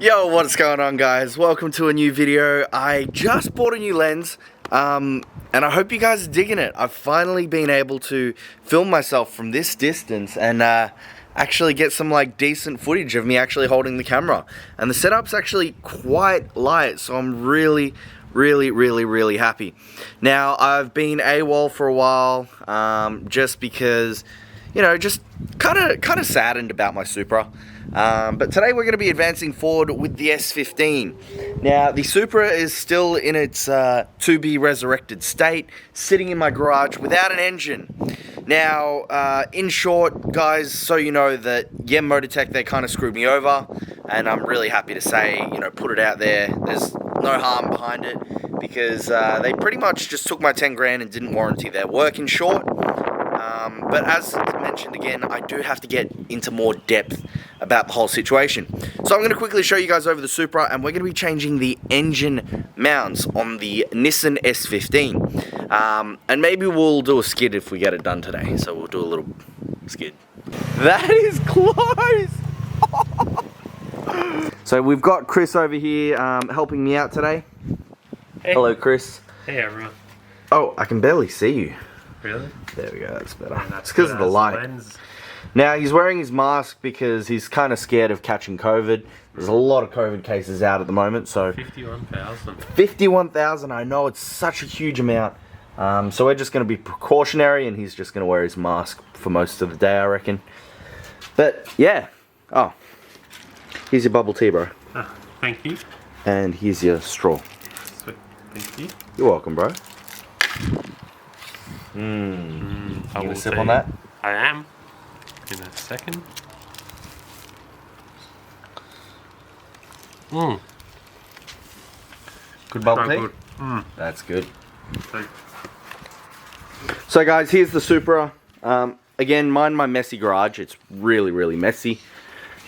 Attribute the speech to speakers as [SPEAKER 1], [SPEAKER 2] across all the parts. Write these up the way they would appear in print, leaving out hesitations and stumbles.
[SPEAKER 1] Yo, what's going on, guys? Welcome to a new video. I just bought a new lens, and I hope you guys are digging it. I've finally been able to film myself from this distance and actually get some like decent footage of me actually holding the camera. And the setup's actually quite light, so I'm really happy. Now, I've been AWOL for a while, just because, you know, just kind of saddened about my Supra. But today we're going to be advancing forward with the S15. Now, the Supra is still in its to be resurrected state, sitting in my garage without an engine. Now, in short, guys, so you know that Yem Motortech, they kind of screwed me over, and I'm really happy to say, you know, put it out there. There's no harm behind it, because they pretty much just took my 10 grand and didn't warranty their work, in short. But as mentioned again, I do have to get into more depth about the whole situation. So I'm going to quickly show you guys over the Supra, and we're going to be changing the engine mounts on the Nissan S15. And maybe we'll do a skid if we get it done today. So we'll do a little skid. That is close! So we've got Chris over here helping me out today.
[SPEAKER 2] Hey.
[SPEAKER 1] Hello, Chris.
[SPEAKER 2] Hey, everyone.
[SPEAKER 1] Oh, I can barely see you.
[SPEAKER 2] Really?
[SPEAKER 1] There we go, that's better.
[SPEAKER 2] Yeah, that's
[SPEAKER 1] it's because of the light.
[SPEAKER 2] Lens.
[SPEAKER 1] Now, he's wearing his mask because he's kind of scared of catching COVID. There's a lot of COVID cases out at the moment, so...
[SPEAKER 2] 51,000.
[SPEAKER 1] 51,000, I know, it's such a huge amount. So we're just going to be precautionary, and he's just going to wear his mask for most of the day, I reckon. But, yeah. Oh. Here's your bubble tea, bro.
[SPEAKER 2] Ah, thank you.
[SPEAKER 1] And here's your straw.
[SPEAKER 2] Sweet. Thank you.
[SPEAKER 1] You're welcome, bro. You gonna sip on that?
[SPEAKER 2] I am. In a second.
[SPEAKER 1] Good bubble tea?
[SPEAKER 2] Good.
[SPEAKER 1] That's good.
[SPEAKER 2] So,
[SPEAKER 1] So guys, here's the Supra. Again, mind my messy garage. It's really messy.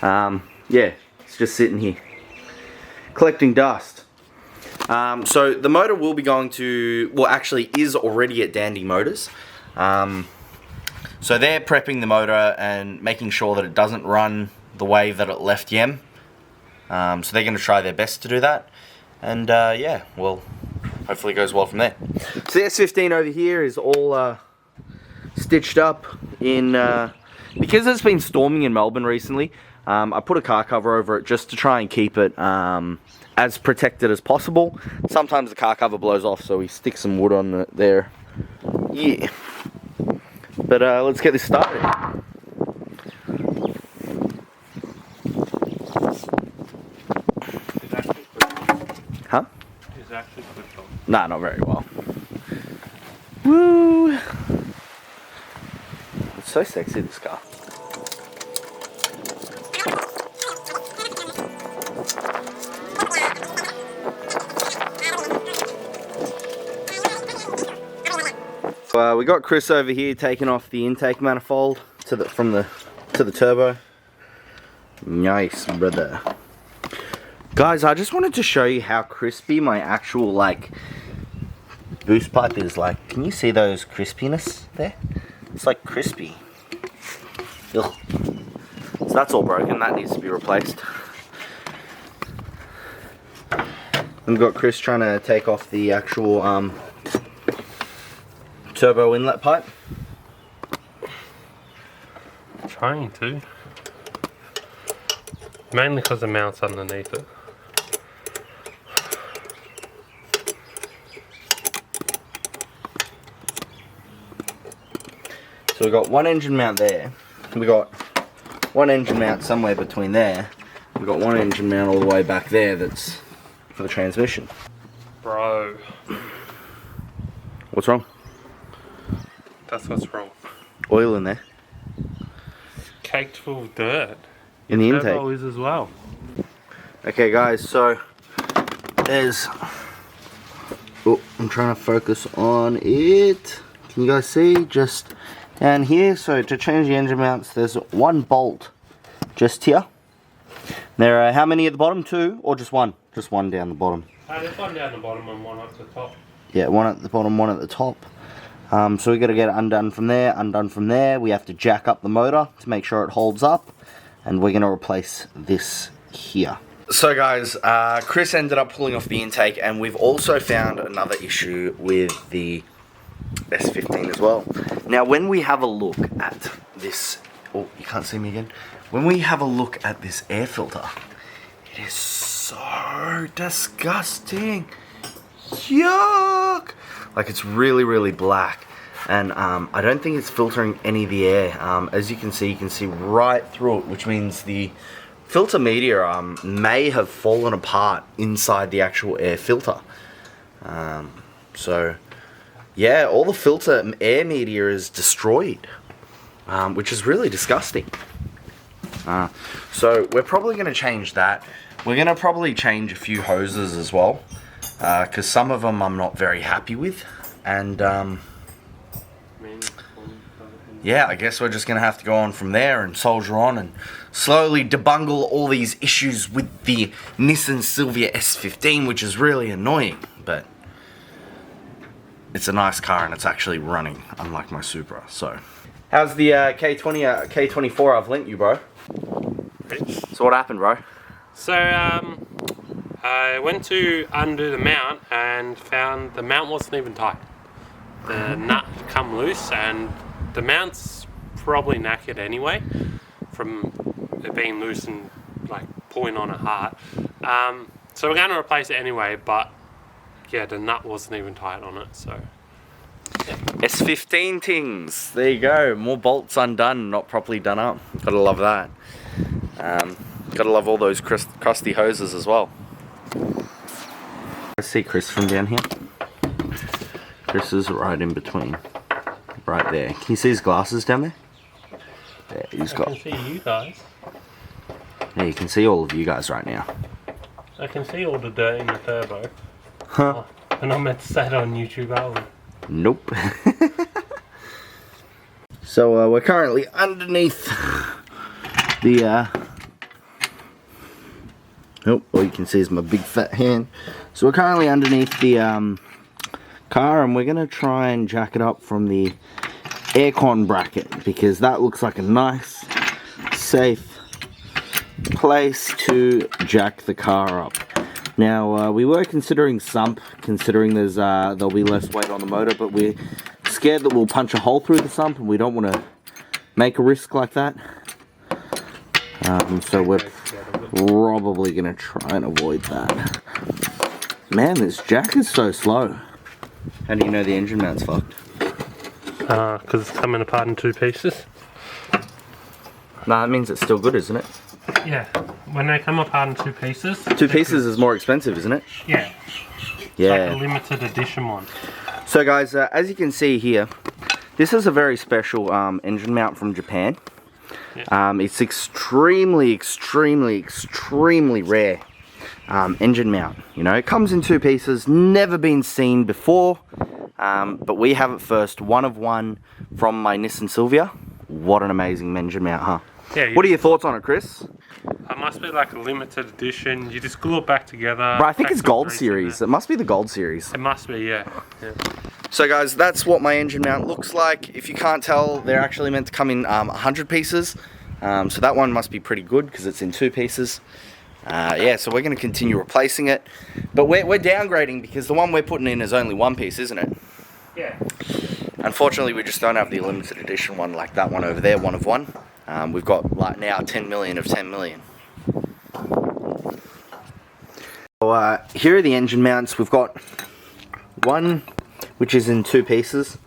[SPEAKER 1] Yeah, it's just sitting here, collecting dust. So the motor will be going to, well, actually is already at Dandy Motors. So they're prepping the motor and making sure that it doesn't run the way that it left Yem. So they're going to try their best to do that. And yeah, well, hopefully it goes well from there. So the S15 over here is all stitched up in, because it's been storming in Melbourne recently, I put a car cover over it just to try and keep it as protected as possible. Sometimes the car cover blows off, so we stick some wood on there. Yeah. But let's get this started. Huh?
[SPEAKER 2] it's actually switched on.
[SPEAKER 1] Nah, not very well. Woo! It's so sexy, this car. We got Chris over here taking off the intake manifold to the turbo. Nice, brother. Guys, I just wanted to show you how crispy my actual like boost pipe is. Like, can you see those crispiness there? It's like crispy. Ugh. So that's all broken. That needs to be replaced. We've got Chris trying to take off the actual turbo inlet pipe.
[SPEAKER 2] Trying to. Mainly because the mount's underneath it.
[SPEAKER 1] So we've got one engine mount there. We got one engine mount somewhere between there. We've got one engine mount all the way back there that's for the transmission.
[SPEAKER 2] Bro.
[SPEAKER 1] What's wrong?
[SPEAKER 2] That's what's wrong.
[SPEAKER 1] Oil in there.
[SPEAKER 2] Caked full of dirt.
[SPEAKER 1] In the
[SPEAKER 2] Turbo
[SPEAKER 1] intake.
[SPEAKER 2] is as well.
[SPEAKER 1] Okay guys, so there's... Oh, I'm trying to focus on it. Can you guys see? Just down here. So to change the engine mounts, there's one bolt just here. There are how many at the bottom? Two or just one? Just one down the bottom.
[SPEAKER 2] There's one down the bottom and one up the top.
[SPEAKER 1] Yeah, one at the bottom, one at the top. So we got to get it undone from there, We have to jack up the motor to make sure it holds up, and we're going to replace this here. So guys, Chris ended up pulling off the intake, and we've also found another issue with the S15 as well. Now when we have a look at this, oh, you can't see me again. When we have a look at this air filter, it is so disgusting. Yuck! Like, it's really, really black. And I don't think it's filtering any of the air. As you can see right through it, which means the filter media may have fallen apart inside the actual air filter. So yeah, all the filter air media is destroyed, which is really disgusting. So we're probably going to change that. We're going to probably change a few hoses as well, because some of them I'm not very happy with. And yeah, I guess we're just going to have to go on from there and soldier on and slowly debungle all these issues with the Nissan Silvia S15, which is really annoying, but it's a nice car and it's actually running, unlike my Supra. So, how's the K24 I've lent you, bro? So what happened, bro?
[SPEAKER 2] So I went to undo the mount and found the mount wasn't even tight. The nut come loose, and the mount's probably knackered anyway from it being loose and like pulling on it hard. So we're going to replace it anyway, but yeah, the nut wasn't even tight on it, so yeah.
[SPEAKER 1] S15 things. There you go. More bolts undone, not properly done up. Gotta love that. Gotta love all those crusty hoses as well. I see Chris from down here. Chris is right in between. Right there. Can you see his glasses down there? There, he's got.
[SPEAKER 2] I can see you guys.
[SPEAKER 1] Yeah, you can see all of you guys right now.
[SPEAKER 2] I can see all the dirt in the turbo.
[SPEAKER 1] Huh?
[SPEAKER 2] Oh, and I'm meant to say it on YouTube, are we?
[SPEAKER 1] Nope. So we're currently underneath the oh, all you can see is my big fat hand. So we're currently underneath the car, and we're gonna try and jack it up from the aircon bracket, because that looks like a nice, safe place to jack the car up. Now we were considering sump, considering there'll be less weight on the motor, but we're scared that we'll punch a hole through the sump, and we don't want to make a risk like that. So we're probably gonna try and avoid that. Man, this jack is so slow. How do you know the engine mount's fucked?
[SPEAKER 2] Because it's coming apart in two pieces.
[SPEAKER 1] Nah, that means it's still good, isn't it?
[SPEAKER 2] Yeah, when they come apart in two pieces.
[SPEAKER 1] Two pieces is more expensive, isn't it?
[SPEAKER 2] Yeah.
[SPEAKER 1] Yeah.
[SPEAKER 2] It's like a limited edition one.
[SPEAKER 1] So guys, as you can see here, this is a very special engine mount from Japan. Yeah. It's extremely rare engine mount. You know, it comes in two pieces, never been seen before, but we have it first, one of one from my Nissan Silvia. What an amazing engine mount, huh?
[SPEAKER 2] Yeah.
[SPEAKER 1] What are your thoughts on it, Chris?
[SPEAKER 2] It must be like a limited edition. You just glue it back together.
[SPEAKER 1] But I think it's Gold Series. It must be the Gold Series.
[SPEAKER 2] It must be, yeah.
[SPEAKER 1] So guys, that's what my engine mount looks like. If you can't tell, they're actually meant to come in 100 pieces. So that one must be pretty good because it's in two pieces. Yeah, so we're going to continue replacing it. But we're downgrading because the one we're putting in is only one piece, isn't it?
[SPEAKER 2] Yeah.
[SPEAKER 1] Unfortunately, we just don't have the limited edition one like that one over there, one of one. We've got like now 10 million of 10 million. So here are the engine mounts. We've got one which is in two pieces.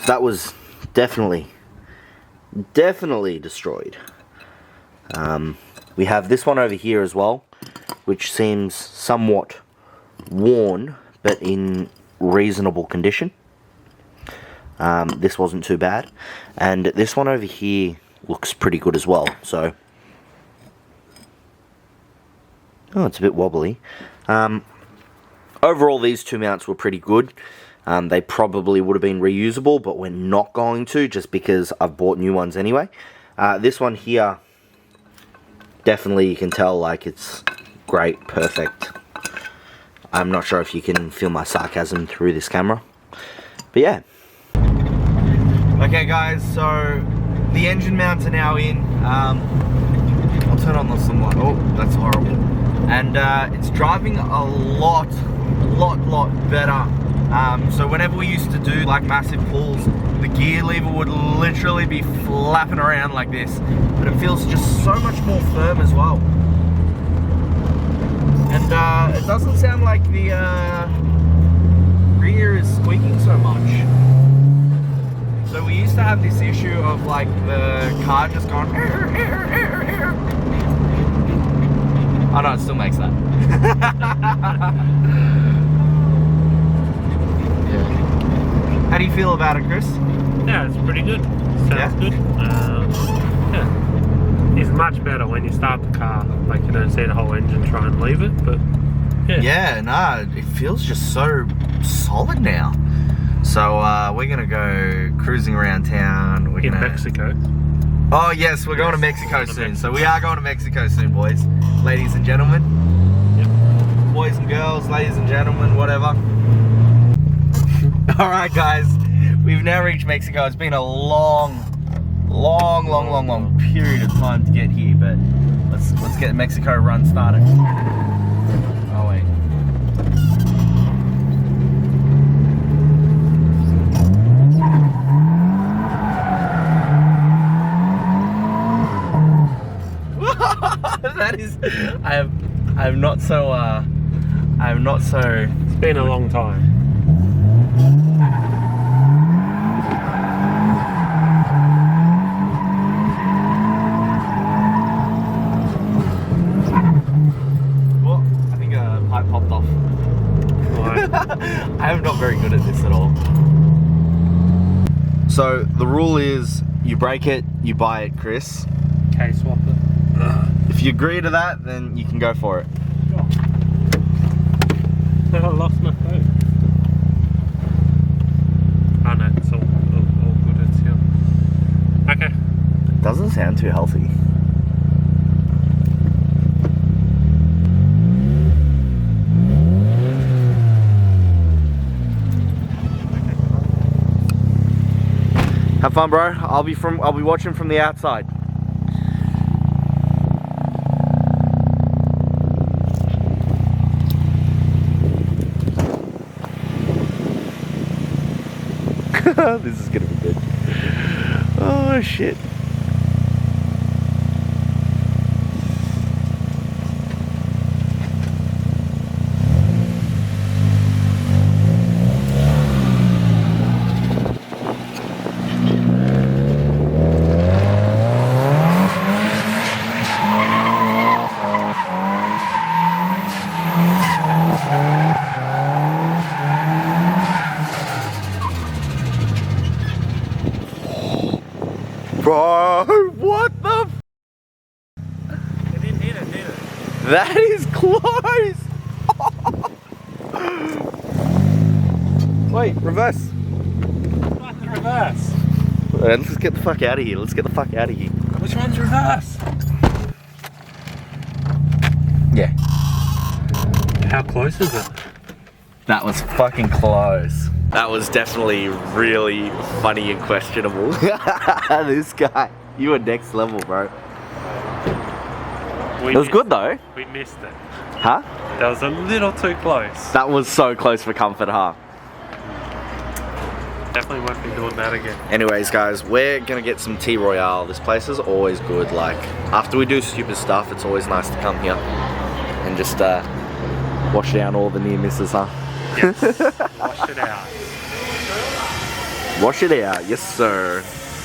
[SPEAKER 1] That was definitely destroyed. We have this one over here as well, which seems somewhat worn, but in reasonable condition. This wasn't too bad. And this one over here looks pretty good as well. So, oh, it's a bit wobbly. Overall, these two mounts were pretty good. They probably would have been reusable, but we're not going to, just because I've bought new ones anyway. This one here, definitely you can tell like it's great, perfect. I'm not sure if you can feel my sarcasm through this camera, but yeah. Okay guys, so the engine mounts are now in. I'll turn on the sunlight. Oh, that's horrible. and it's driving a lot better. So whenever we used to do like massive pulls, the gear lever would literally be flapping around like this, but it feels just so much more firm as well. And it doesn't sound like the rear is squeaking so much. So we used to have this issue of like the car just going oh no, it still makes that. Yeah. How do you feel about it, Chris?
[SPEAKER 2] Yeah, it's pretty good. Sounds good. Yeah. It's much better when you start the car. Like you don't see the whole engine try and leave it, but yeah.
[SPEAKER 1] Yeah, no, it feels just so solid now. So we're gonna go cruising around town. We're
[SPEAKER 2] In
[SPEAKER 1] gonna...
[SPEAKER 2] Mexico.
[SPEAKER 1] Oh yes, we're going to Mexico soon. So we are going to Mexico soon, boys, ladies and gentlemen.
[SPEAKER 2] Yep.
[SPEAKER 1] Boys and girls, ladies and gentlemen, whatever. All right, guys, we've now reached Mexico. It's been a long period of time to get here, but let's get the Mexico run started. Oh wait. That is, I'm not so.
[SPEAKER 2] It's been a long time.
[SPEAKER 1] Well, I think a pipe popped off.
[SPEAKER 2] Right.
[SPEAKER 1] I'm not very good at this at all. So the rule is, you break it, you buy it, Chris.
[SPEAKER 2] Okay, swap it.
[SPEAKER 1] If you agree to that, then you can go for it.
[SPEAKER 2] Oh, I lost my phone. Oh no, it's all good, it's here. Okay.
[SPEAKER 1] Doesn't sound too healthy. Have fun, bro. I'll be watching from the outside. This is gonna be good. Oh shit. Bro, what the f?
[SPEAKER 2] It didn't hit it, did it?
[SPEAKER 1] That is close! Wait, reverse.
[SPEAKER 2] What, the reverse?
[SPEAKER 1] Let's get the fuck out of here. Let's get the fuck out of here.
[SPEAKER 2] Which one's reverse?
[SPEAKER 1] Yeah.
[SPEAKER 2] How close is it?
[SPEAKER 1] That was fucking close. That was definitely really funny and questionable. This guy, you were next level, bro. It was good though.
[SPEAKER 2] We missed it.
[SPEAKER 1] Huh?
[SPEAKER 2] That was a little too close.
[SPEAKER 1] That was so close for comfort, huh?
[SPEAKER 2] Definitely won't be doing that again.
[SPEAKER 1] Anyways, guys, we're gonna get some tea royale. This place is always good. Like, after we do stupid stuff, it's always nice to come here and just wash down all the near misses, huh?
[SPEAKER 2] Yes. Wash it out.
[SPEAKER 1] Wash it out, yes sir.